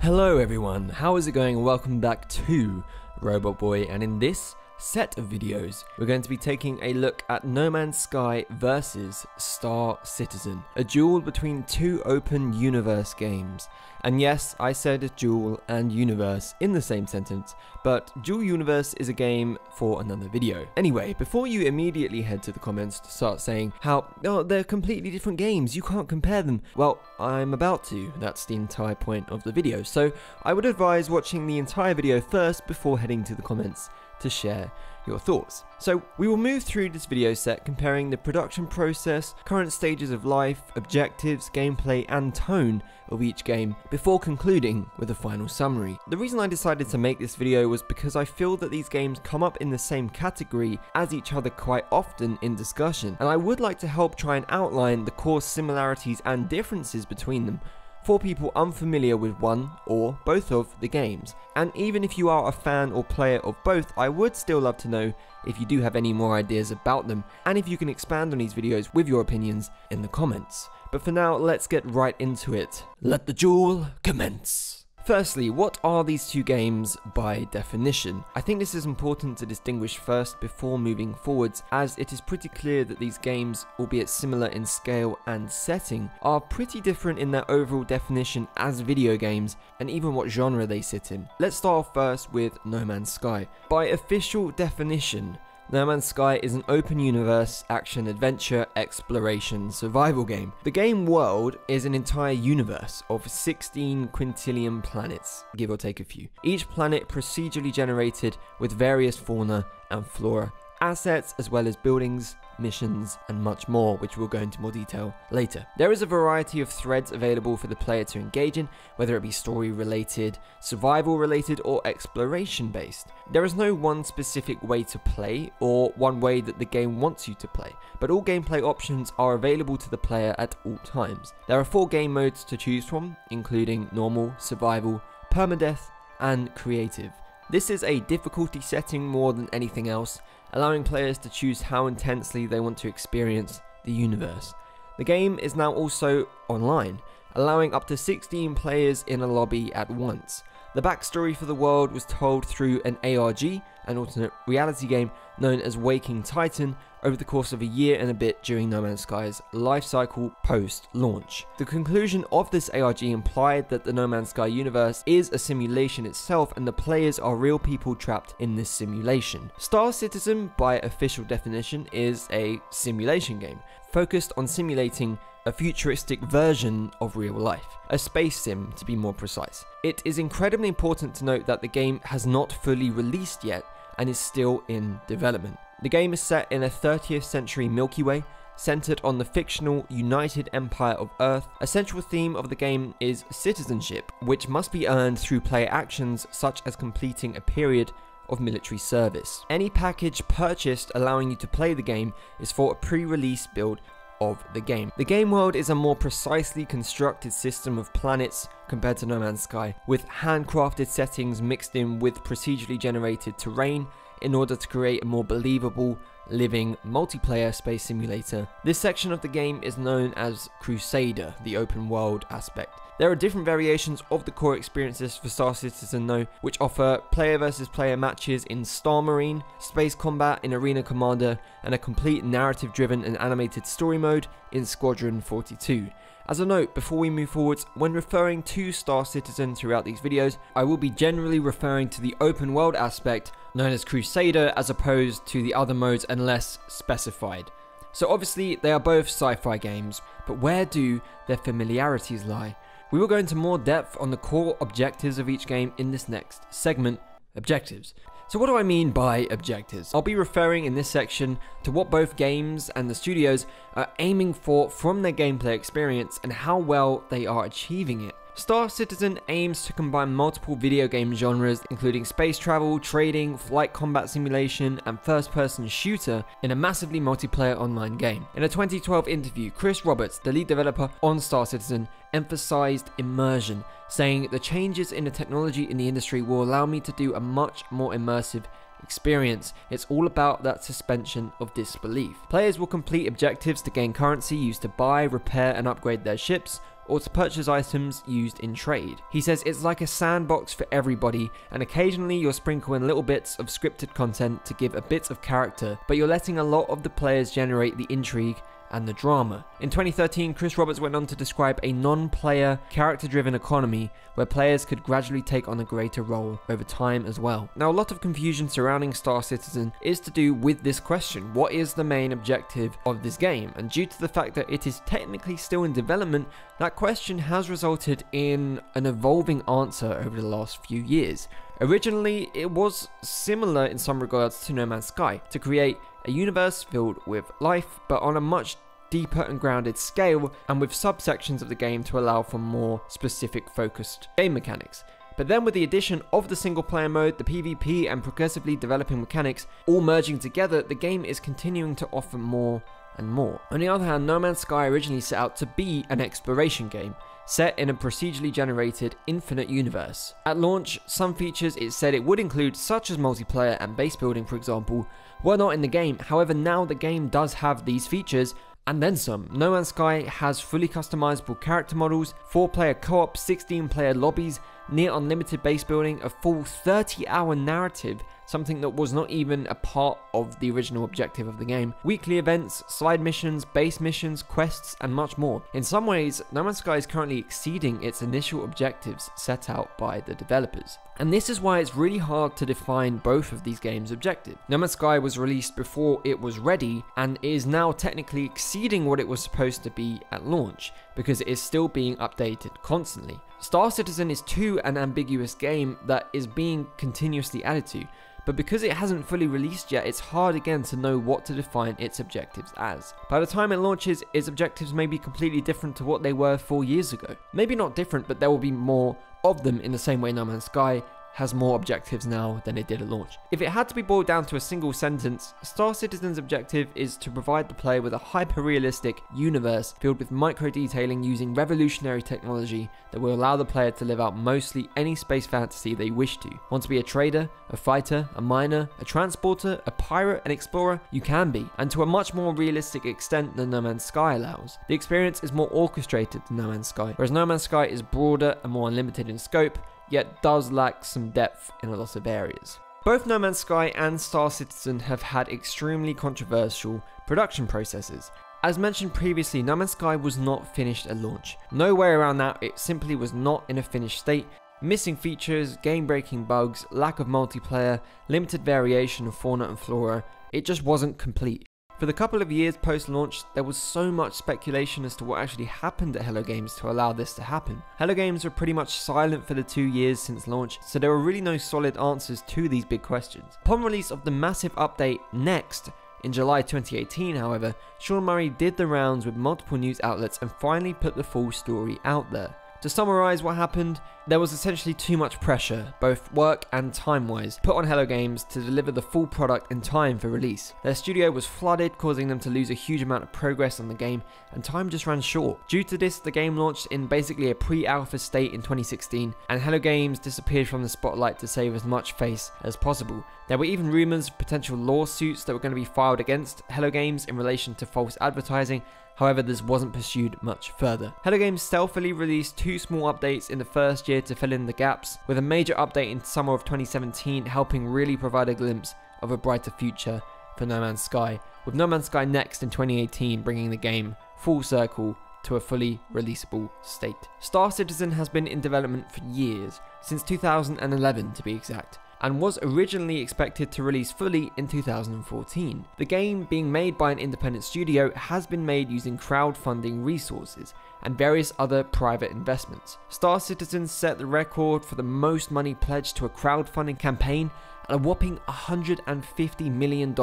Hello everyone, how is it going? Welcome back to ROBOTBOY, and in this set of videos we're going to be taking a look at No Man's Sky versus Star Citizen, a duel between two open universe games. And yes, I said duel and universe in the same sentence, but dual universe is a game for another video. Anyway, before you immediately head to the comments to start saying how, oh, they're completely different games, you can't compare them, well, I'm about to. That's the entire point of the video, so I would advise watching the entire video first before heading to the comments to share your thoughts. So we will move through this video set comparing the production process, current stages of life, objectives, gameplay and tone of each game before concluding with a final summary. The reason I decided to make this video was because I feel that these games come up in the same category as each other quite often in discussion, and I would like to help try and outline the core similarities and differences between them for people unfamiliar with one or both of the games. And even if you are a fan or player of both, I would still love to know if you do have any more ideas about them, and if you can expand on these videos with your opinions in the comments. But for now, let's get right into it. Let the duel commence. Firstly, what are these two games by definition? I think this is important to distinguish first before moving forwards, as it is pretty clear that these games, albeit similar in scale and setting, are pretty different in their overall definition as video games and even what genre they sit in. Let's start off first with No Man's Sky. By official definition, No Man's Sky is an open universe, action, adventure, exploration, survival game. The game world is an entire universe of 16 quintillion planets, give or take a few. Each planet procedurally generated with various fauna and flora, assets as well as buildings, missions and much more, which we'll go into more detail later. There is a variety of threads available for the player to engage in, whether it be story related, survival related or exploration based. There is no one specific way to play or one way that the game wants you to play, but all gameplay options are available to the player at all times. There are 4 game modes to choose from, including normal, survival, permadeath and creative. This is a difficulty setting more than anything else, allowing players to choose how intensely they want to experience the universe. The game is now also online, allowing up to 16 players in a lobby at once. The backstory for the world was told through an ARG, an alternate reality game known as Waking Titan, over the course of a year and a bit during No Man's Sky's life cycle post-launch. The conclusion of this ARG implied that the No Man's Sky universe is a simulation itself and the players are real people trapped in this simulation. Star Citizen, by official definition, is a simulation game, focused on simulating a futuristic version of real life, a space sim to be more precise. It is incredibly important to note that the game has not fully released yet and is still in development. The game is set in a 30th century Milky Way, centered on the fictional United Empire of Earth. A central theme of the game is citizenship, which must be earned through player actions such as completing a period of military service. Any package purchased allowing you to play the game is for a pre-release build of the game. The game world is a more precisely constructed system of planets compared to No Man's Sky, with handcrafted settings mixed in with procedurally generated terrain in order to create a more believable, living, multiplayer space simulator. This section of the game is known as Crusader, the open world aspect. There are different variations of the core experiences for Star Citizen though, which offer player versus player matches in Star Marine, space combat in Arena Commander, and a complete narrative driven and animated story mode in Squadron 42. As a note, before we move forwards, when referring to Star Citizen throughout these videos, I will be generally referring to the open world aspect known as Crusader as opposed to the other modes unless specified. So obviously they are both sci-fi games, but where do their familiarities lie? We will go into more depth on the core objectives of each game in this next segment, objectives. So what do I mean by objectives? I'll be referring in this section to what both games and the studios are aiming for from their gameplay experience and how well they are achieving it. Star Citizen aims to combine multiple video game genres, including space travel, trading, flight combat simulation, and first-person shooter in a massively multiplayer online game. In a 2012 interview, Chris Roberts, the lead developer on Star Citizen, emphasized immersion, saying the changes in the technology in the industry will allow me to do a much more immersive experience. It's all about that suspension of disbelief. Players will complete objectives to gain currency used to buy, repair, and upgrade their ships, or to purchase items used in trade. He says it's like a sandbox for everybody, and occasionally you'll sprinkle in little bits of scripted content to give a bit of character, but you're letting a lot of the players generate the intrigue and the drama. In 2013, Chris Roberts went on to describe a non-player, character-driven economy where players could gradually take on a greater role over time as well. Now, a lot of confusion surrounding Star Citizen is to do with this question: what is the main objective of this game? And due to the fact that it is technically still in development, that question has resulted in an evolving answer over the last few years. Originally, it was similar in some regards to No Man's Sky, to create a universe filled with life, but on a much deeper and grounded scale, and with subsections of the game to allow for more specific focused game mechanics. But then with the addition of the single player mode, the PvP, and progressively developing mechanics all merging together, the game is continuing to offer more and more. On the other hand, No Man's Sky originally set out to be an exploration game, set in a procedurally generated infinite universe. At launch, some features it said it would include, such as multiplayer and base building for example, were not in the game. However, now the game does have these features, and then some. No Man's Sky has fully customizable character models, 4-player co-op, 16-player lobbies, near unlimited base building, a full 30-hour narrative, something that was not even a part of the original objective of the game, weekly events, side missions, base missions, quests, and much more. In some ways, No Man's Sky is currently exceeding its initial objectives set out by the developers. And this is why it's really hard to define both of these games' objectives. No Man's Sky was released before it was ready, and is now technically exceeding what it was supposed to be at launch, because it is still being updated constantly. Star Citizen is too an ambiguous game that is being continuously added to, but because it hasn't fully released yet, it's hard again to know what to define its objectives as. By the time it launches, its objectives may be completely different to what they were 4 years ago. Maybe not different, but there will be more of them, in the same way No Man's Sky has more objectives now than it did at launch. If it had to be boiled down to a single sentence, Star Citizen's objective is to provide the player with a hyper-realistic universe filled with micro-detailing using revolutionary technology that will allow the player to live out mostly any space fantasy they wish to. Want to be a trader, a fighter, a miner, a transporter, a pirate, an explorer? You can be, and to a much more realistic extent than No Man's Sky allows. The experience is more orchestrated than No Man's Sky, whereas No Man's Sky is broader and more unlimited in scope, yet does lack some depth in a lot of areas. Both No Man's Sky and Star Citizen have had extremely controversial production processes. As mentioned previously, No Man's Sky was not finished at launch. No way around that, it simply was not in a finished state. Missing features, game-breaking bugs, lack of multiplayer, limited variation of fauna and flora, it just wasn't complete. For the couple of years post-launch, there was so much speculation as to what actually happened at Hello Games to allow this to happen. Hello Games were pretty much silent for the 2 years since launch, so there were really no solid answers to these big questions. Upon release of the massive update Next, in July 2018, however, Sean Murray did the rounds with multiple news outlets and finally put the full story out there. To summarise what happened, there was essentially too much pressure, both work and time-wise, put on Hello Games to deliver the full product in time for release. Their studio was flooded, causing them to lose a huge amount of progress on the game, and time just ran short. Due to this, the game launched in basically a pre-alpha state in 2016, and Hello Games disappeared from the spotlight to save as much face as possible. There were even rumours of potential lawsuits that were going to be filed against Hello Games in relation to false advertising. However, this wasn't pursued much further. Hello Games stealthily released 2 small updates in the first year to fill in the gaps, with a major update in summer of 2017 helping really provide a glimpse of a brighter future for No Man's Sky, with No Man's Sky Next in 2018 bringing the game full circle to a fully releasable state. Star Citizen has been in development for years, since 2011 to be exact, and was originally expected to release fully in 2014. The game, being made by an independent studio, has been made using crowdfunding resources and various other private investments. Star Citizen set the record for the most money pledged to a crowdfunding campaign at a whopping $150 million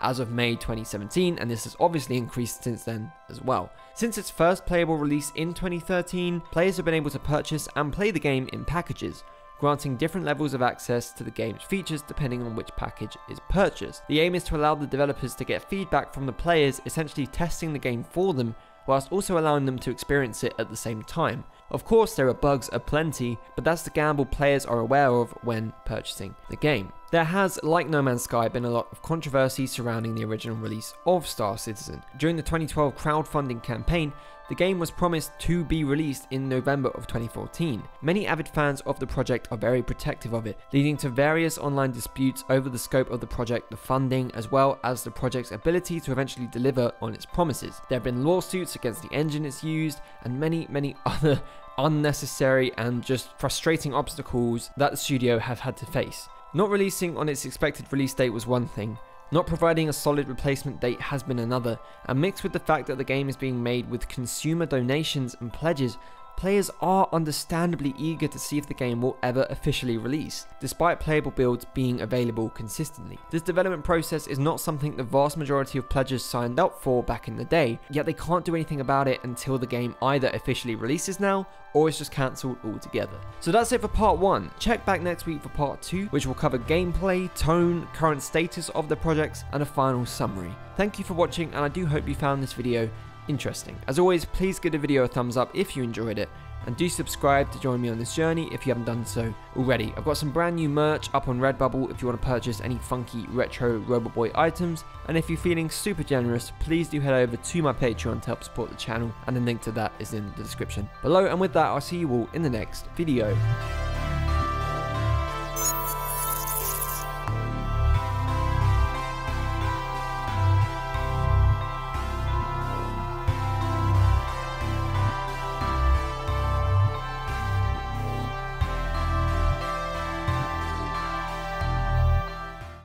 as of May 2017, and this has obviously increased since then as well. Since its first playable release in 2013, players have been able to purchase and play the game in packages, granting different levels of access to the game's features depending on which package is purchased. The aim is to allow the developers to get feedback from the players, essentially testing the game for them, whilst also allowing them to experience it at the same time. Of course, there are bugs aplenty, but that's the gamble players are aware of when purchasing the game. There has, like No Man's Sky, been a lot of controversy surrounding the original release of Star Citizen. During the 2012 crowdfunding campaign, The game was promised to be released in November of 2014. Many avid fans of the project are very protective of it, leading to various online disputes over the scope of the project, the funding, as well as the project's ability to eventually deliver on its promises. There have been lawsuits against the engine it's used, and many other unnecessary and just frustrating obstacles that the studio have had to face. Not releasing on its expected release date was one thing, not providing a solid replacement date has been another, and mixed with the fact that the game is being made with consumer donations and pledges, players are understandably eager to see if the game will ever officially release, despite playable builds being available consistently. This development process is not something the vast majority of pledgers signed up for back in the day, yet they can't do anything about it until the game either officially releases now, or is just cancelled altogether. So that's it for part 1. Check back next week for part 2, which will cover gameplay, tone, current status of the projects, and a final summary. Thank you for watching, and I do hope you found this video interesting. As always, please give the video a thumbs up if you enjoyed it, and do subscribe to join me on this journey if you haven't done so already. I've got some brand new merch up on Redbubble if you want to purchase any funky retro Robot Boy items, and if you're feeling super generous, please do head over to my Patreon to help support the channel, and the link to that is in the description below. And with that, I'll see you all in the next video.